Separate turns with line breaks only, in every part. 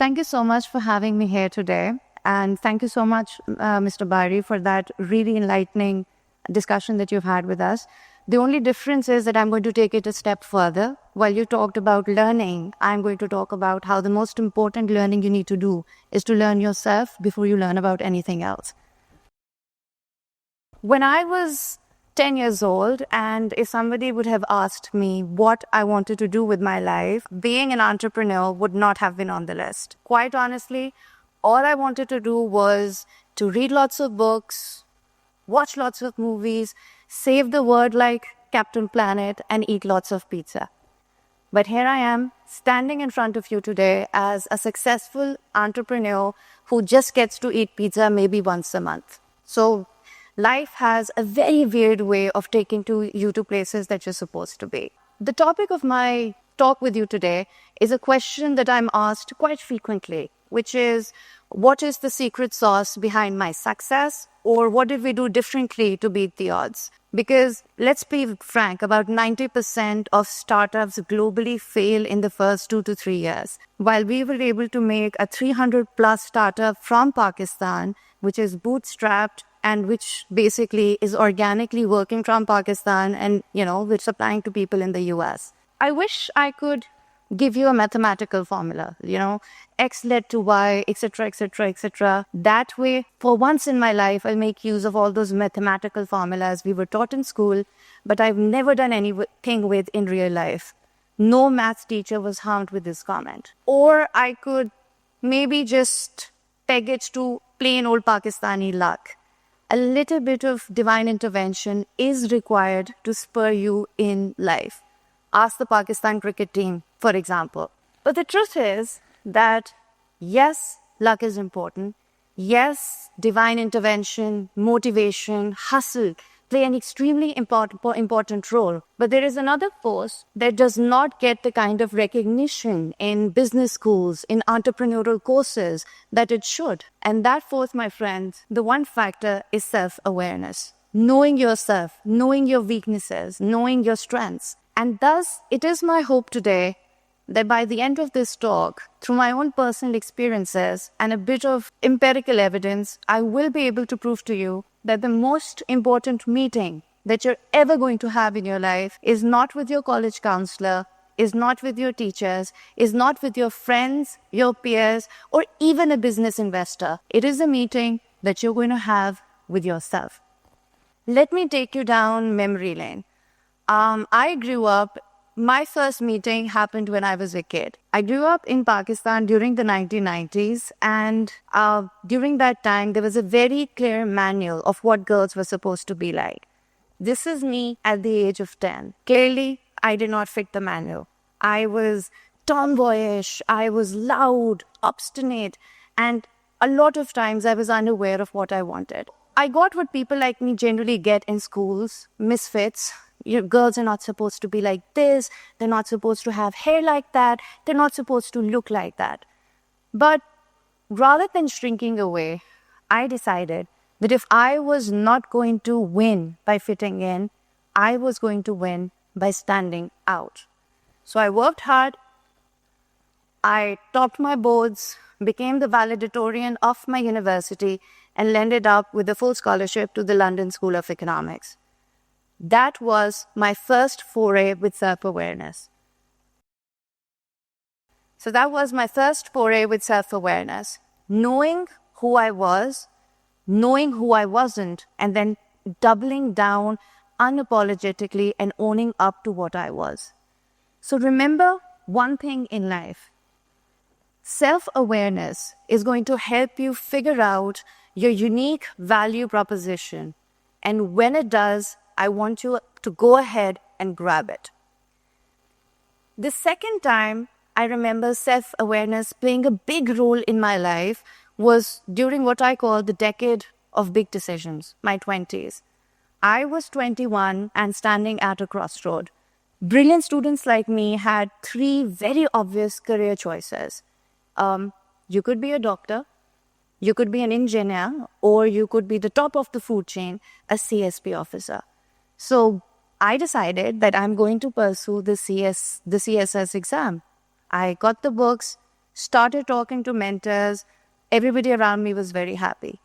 Thank you so much for having me here today. And thank you so much, Mr. Bari, for that really enlightening discussion that you've had with us. The only difference is that I'm going to take it a step further. While you talked about learning, I'm going to talk about how the most important learning you need to do is to learn yourself before you learn about anything else. When I was 10 years old, and if somebody would have asked me what I wanted to do with my life, being an entrepreneur would not have been on the list. Quite honestly, all I wanted to do was to read lots of books, watch lots of movies, save the world like Captain Planet, and eat lots of pizza. But here I am, standing in front of you today as a successful entrepreneur who just gets to eat pizza maybe once a month. So life has a very weird way of taking you to places that you're supposed to be. The topic of my talk with you today is a question that I'm asked quite frequently, which is, what is the secret sauce behind my success? Or what did we do differently to beat the odds? Because let's be frank, about 90% of startups globally fail in the first 2 to 3 years. While we were able to make a 300 plus startup from Pakistan, which is bootstrapped and which basically is organically working from Pakistan and, we're supplying to people in the US. I wish I could give you a mathematical formula, X led to Y, etc., etc., etc. That way, for once in my life, I'll make use of all those mathematical formulas we were taught in school, but I've never done anything with in real life. No maths teacher was harmed with this comment. Or I could maybe just peg it to plain old Pakistani luck. A little bit of divine intervention is required to spur you in life. Ask the Pakistan cricket team, for example. But the truth is that, yes, luck is important. Yes, divine intervention, motivation, hustle play an extremely important role. But there is another force that does not get the kind of recognition in business schools, in entrepreneurial courses that it should. And that force, my friends, the one factor is self-awareness. Knowing yourself, knowing your weaknesses, knowing your strengths. And thus, it is my hope today that by the end of this talk, through my own personal experiences and a bit of empirical evidence, I will be able to prove to you that the most important meeting that you're ever going to have in your life is not with your college counselor, is not with your teachers, is not with your friends, your peers, or even a business investor. It is a meeting that you're going to have with yourself. Let me take you down memory lane. I grew up, my first meeting happened when I was a kid. I grew up in Pakistan during the 1990s, and during that time, there was a very clear manual of what girls were supposed to be like. This is me at the age of 10. Clearly, I did not fit the manual. I was tomboyish, I was loud, obstinate, and a lot of times I was unaware of what I wanted. I got what people like me generally get in schools, misfits. Girls are not supposed to be like this, they're not supposed to have hair like that, they're not supposed to look like that. But rather than shrinking away, I decided that if I was not going to win by fitting in, I was going to win by standing out. So I worked hard, I topped my boards, became the valedictorian of my university, and landed up with a full scholarship to the London School of Economics. That was my first foray with self-awareness. So that was my first foray with self-awareness. Knowing who I was, knowing who I wasn't, and then doubling down unapologetically and owning up to what I was. So remember one thing in life. Self-awareness is going to help you figure out your unique value proposition. And when it does, I want you to go ahead and grab it. The second time I remember self-awareness playing a big role in my life was during what I call the decade of big decisions, my 20s. I was 21 and standing at a crossroad. Brilliant students like me had 3 very obvious career choices. You could be a doctor, you could be an engineer, or you could be the top of the food chain, a CSP officer. So I decided that I'm going to pursue the CSS exam. I got the books, started talking to mentors. Everybody around me was very happy.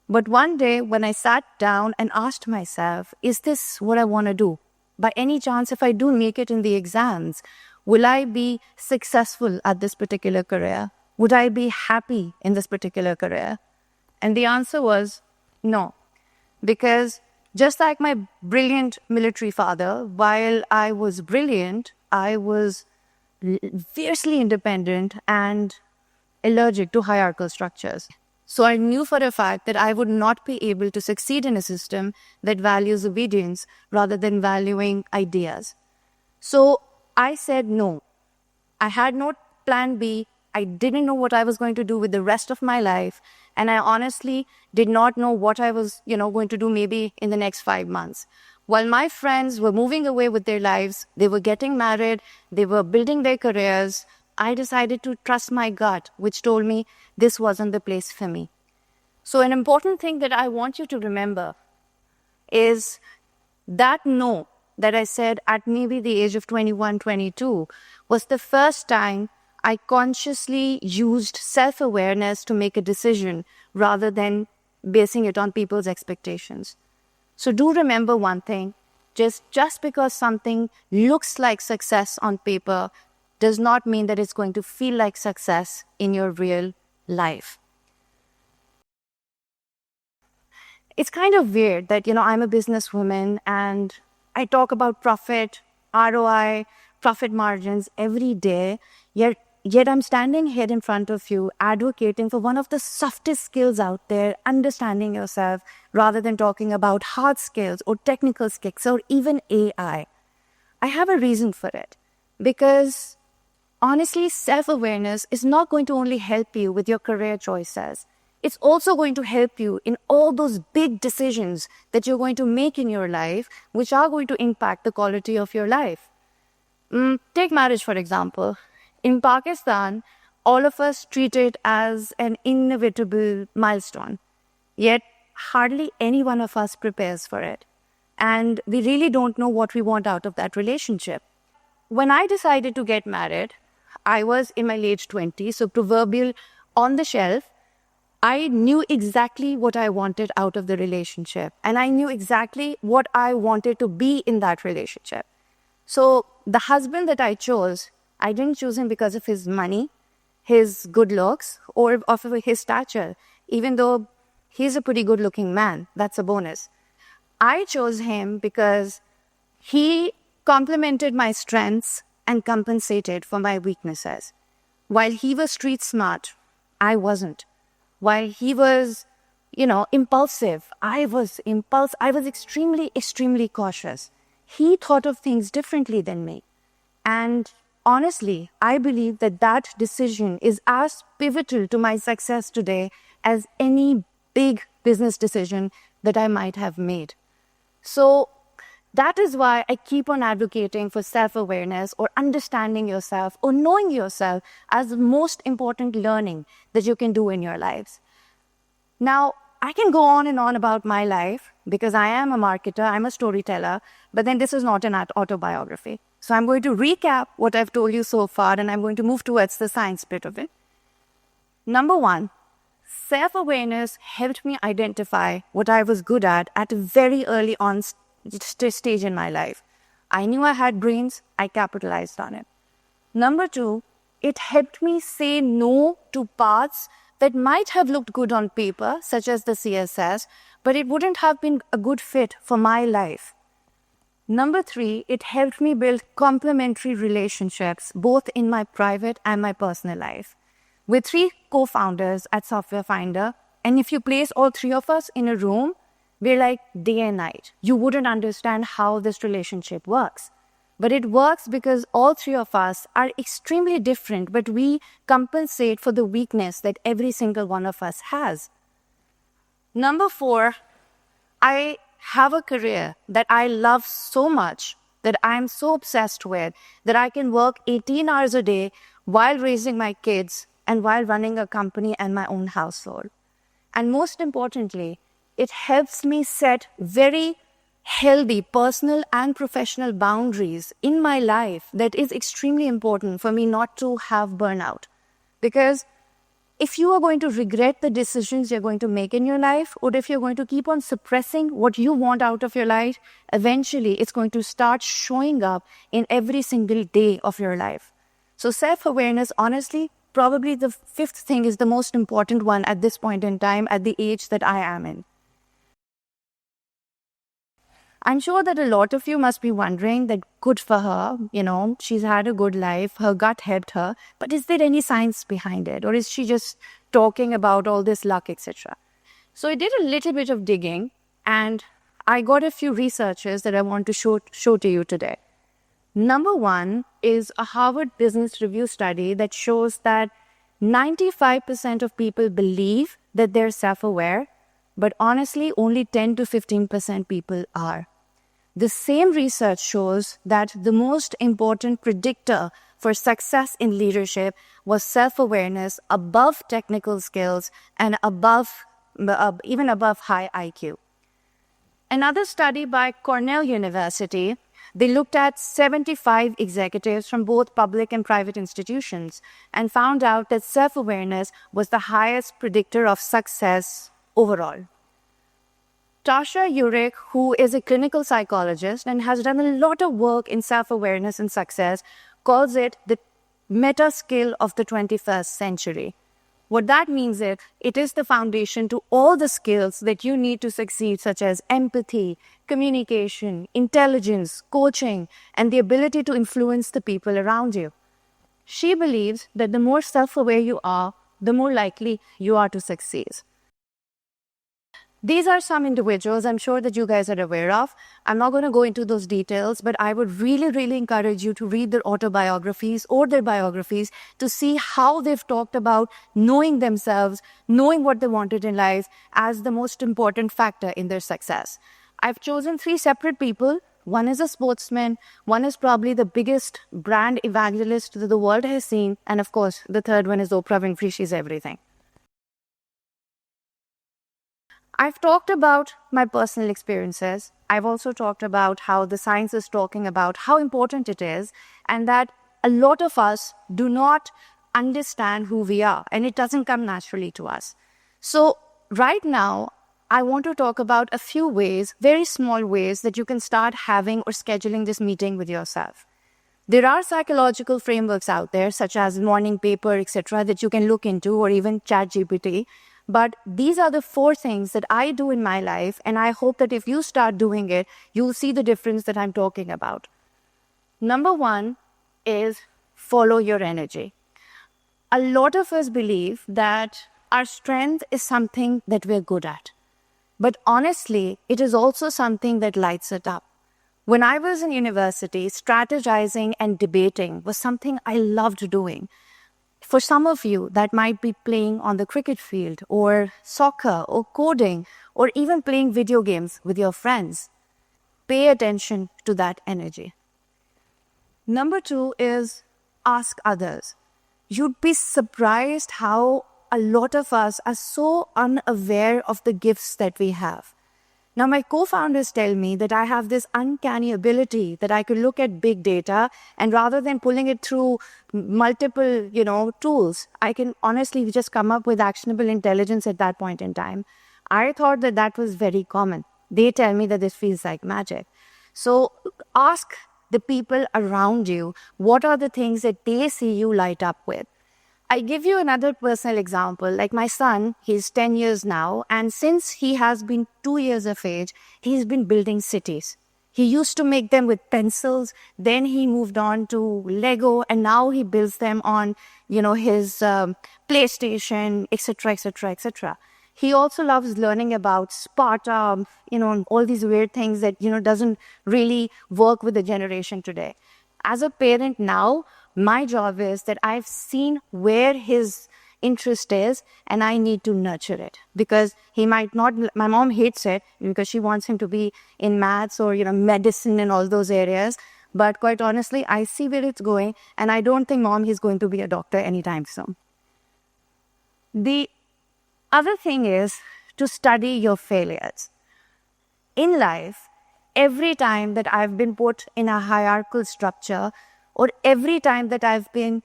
But one day when I sat down and asked myself, is this what I want to do? By any chance, if I do make it in the exams, will I be successful at this particular career? Would I be happy in this particular career? And the answer was no. Because just like my brilliant military father, while I was brilliant, I was fiercely independent and allergic to hierarchical structures. So I knew for a fact that I would not be able to succeed in a system that values obedience rather than valuing ideas. So I said no. I had no plan B. I didn't know what I was going to do with the rest of my life. And I honestly did not know what I was, going to do maybe in the next 5 months. While my friends were moving away with their lives, they were getting married, they were building their careers, I decided to trust my gut, which told me this wasn't the place for me. So an important thing that I want you to remember is that no that I said at maybe the age of 21, 22 was the first time I consciously used self-awareness to make a decision rather than basing it on people's expectations. So do remember one thing, just because something looks like success on paper does not mean that it's going to feel like success in your real life. It's kind of weird that, I'm a businesswoman and I talk about profit, ROI, profit margins every day, yet I'm standing here in front of you advocating for one of the softest skills out there, understanding yourself, rather than talking about hard skills or technical skills or even AI. I have a reason for it because honestly, self-awareness is not going to only help you with your career choices. It's also going to help you in all those big decisions that you're going to make in your life, which are going to impact the quality of your life. Take marriage, for example. In Pakistan, all of us treat it as an inevitable milestone. Yet, hardly any one of us prepares for it. And we really don't know what we want out of that relationship. When I decided to get married, I was in my late 20s, so proverbial on the shelf. I knew exactly what I wanted out of the relationship. And I knew exactly what I wanted to be in that relationship. So the husband that I chose, I didn't choose him because of his money, his good looks, or of his stature, even though he's a pretty good-looking man. That's a bonus. I chose him because he complemented my strengths and compensated for my weaknesses. While he was street smart, I wasn't. While he was, impulsive, I was extremely, extremely cautious. He thought of things differently than me. And honestly, I believe that decision is as pivotal to my success today as any big business decision that I might have made. So that is why I keep on advocating for self-awareness or understanding yourself or knowing yourself as the most important learning that you can do in your lives. Now, I can go on and on about my life because I am a marketer, I'm a storyteller, but then this is not an autobiography. So I'm going to recap what I've told you so far and I'm going to move towards the science bit of it. Number one, self-awareness helped me identify what I was good at a very early on stage in my life. I knew I had brains, I capitalized on it. Number two, it helped me say no to paths that might have looked good on paper, such as the CSS, but it wouldn't have been a good fit for my life. Number three, it helped me build complementary relationships, both in my private and my personal life. We're 3 co-founders at Software Finder, and if you place all 3 of us in a room, we're like day and night. You wouldn't understand how this relationship works. But it works because all 3 of us are extremely different, but we compensate for the weakness that every single one of us has. Number 4, I have a career that I love so much, that I'm so obsessed with, that I can work 18 hours a day while raising my kids and while running a company and my own household. And most importantly, it helps me set very healthy personal and professional boundaries in my life that is extremely important for me not to have burnout. Because if you are going to regret the decisions you're going to make in your life, or if you're going to keep on suppressing what you want out of your life, eventually it's going to start showing up in every single day of your life. So self-awareness, honestly, probably the fifth thing is the most important one at this point in time, at the age that I am in. I'm sure that a lot of you must be wondering that good for her, she's had a good life, her gut helped her, but is there any science behind it? Or is she just talking about all this luck, etc.? So I did a little bit of digging and I got a few researches that I want to show to you today. Number one is a Harvard Business Review study that shows that 95% of people believe that they're self-aware, but honestly, only 10 to 15% people are. The same research shows that the most important predictor for success in leadership was self-awareness above technical skills and even above high IQ. Another study by Cornell University, they looked at 75 executives from both public and private institutions and found out that self-awareness was the highest predictor of success overall. Tasha Eurich, who is a clinical psychologist and has done a lot of work in self-awareness and success, calls it the meta skill of the 21st century. What that means is it is the foundation to all the skills that you need to succeed, such as empathy, communication, intelligence, coaching, and the ability to influence the people around you. She believes that the more self-aware you are, the more likely you are to succeed. These are some individuals I'm sure that you guys are aware of. I'm not going to go into those details, but I would really, really encourage you to read their autobiographies or their biographies to see how they've talked about knowing themselves, knowing what they wanted in life as the most important factor in their success. I've chosen 3 separate people. One is a sportsman, one is probably the biggest brand evangelist that the world has seen, and of course, the third one is Oprah Winfrey. She's everything. I've talked about my personal experiences. I've also talked about how the science is talking about how important it is and that a lot of us do not understand who we are and it doesn't come naturally to us. So right now, I want to talk about a few ways, very small ways that you can start having or scheduling this meeting with yourself. There are psychological frameworks out there such as morning paper, etc. that you can look into or even ChatGPT. But these are the 4 things that I do in my life, and I hope that if you start doing it, you'll see the difference that I'm talking about. Number 1 is follow your energy. A lot of us believe that our strength is something that we're good at. But honestly, it is also something that lights it up. When I was in university, strategizing and debating was something I loved doing. For some of you, that might be playing on the cricket field or soccer or coding or even playing video games with your friends. Pay attention to that energy. Number 2 is ask others. You'd be surprised how a lot of us are so unaware of the gifts that we have. Now, my co-founders tell me that I have this uncanny ability that I could look at big data and rather than pulling it through multiple, tools, I can honestly just come up with actionable intelligence at that point in time. I thought that that was very common. They tell me that this feels like magic. So ask the people around you, what are the things that they see you light up with? I give you another personal example. Like my son, he's 10 years now, and since he has been 2 years of age, he's been building cities. He used to make them with pencils, then he moved on to Lego, and now he builds them on, his PlayStation, etc., etc., etc. He also loves learning about Sparta, all these weird things that, doesn't really work with the generation today. As a parent now, my job is that I've seen where his interest is and I need to nurture it because he might not, my mom hates it because she wants him to be in maths or, medicine and all those areas. But quite honestly, I see where it's going and I don't think mom is going to be a doctor anytime soon. The other thing is to study your failures. In life, every time that I've been put in a hierarchical structure or every time that I've been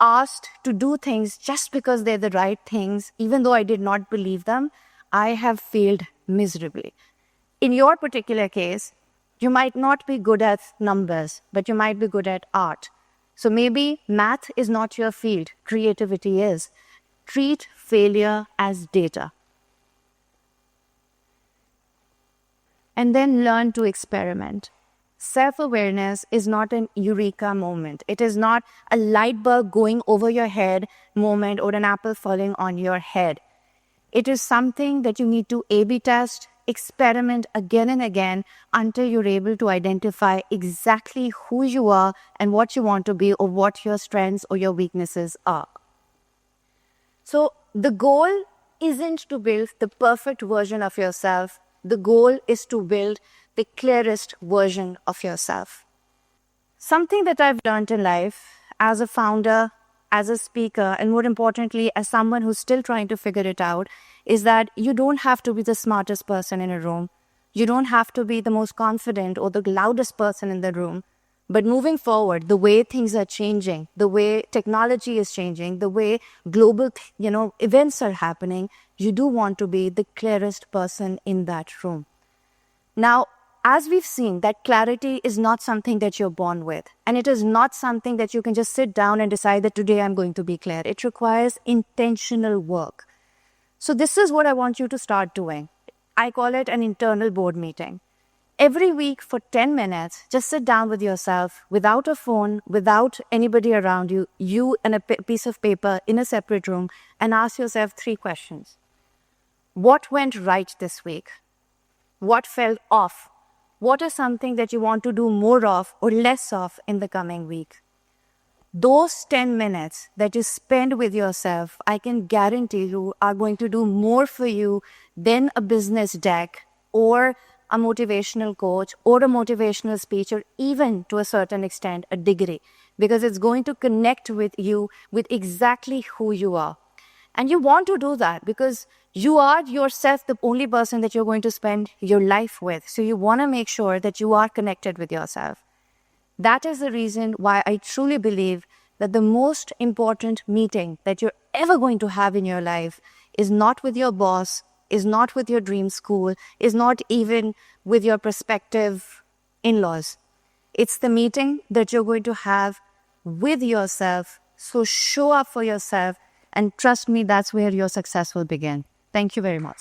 asked to do things just because they're the right things, even though I did not believe them, I have failed miserably. In your particular case, you might not be good at numbers, but you might be good at art. So maybe math is not your field, creativity is. Treat failure as data. And then learn to experiment. Self-awareness is not an eureka moment. It is not a light bulb going over your head moment or an apple falling on your head. It is something that you need to A/B test, experiment again and again until you're able to identify exactly who you are and what you want to be or what your strengths or your weaknesses are. So the goal isn't to build the perfect version of yourself. The goal is to build the clearest version of yourself. Something that I've learned in life as a founder, as a speaker, and more importantly, as someone who's still trying to figure it out, is that you don't have to be the smartest person in a room. You don't have to be the most confident or the loudest person in the room. But moving forward, the way things are changing, the way technology is changing, the way global, events are happening, you do want to be the clearest person in that room. Now, as we've seen, that clarity is not something that you're born with. And it is not something that you can just sit down and decide that today I'm going to be clear. It requires intentional work. So this is what I want you to start doing. I call it an internal board meeting. Every week for 10 minutes, just sit down with yourself without a phone, without anybody around you, you and a piece of paper in a separate room, and ask yourself 3 questions. What went right this week? What felt off? What is something that you want to do more of or less of in the coming week? Those 10 minutes that you spend with yourself, I can guarantee you are going to do more for you than a business deck or a motivational coach or a motivational speech or even to a certain extent a degree, because it's going to connect with you with exactly who you are. And you want to do that because you are yourself the only person that you're going to spend your life with. So you want to make sure that you are connected with yourself. That is the reason why I truly believe that the most important meeting that you're ever going to have in your life is not with your boss, is not with your dream school, is not even with your prospective in-laws. It's the meeting that you're going to have with yourself. So show up for yourself and trust me, that's where your success will begin. Thank you very much.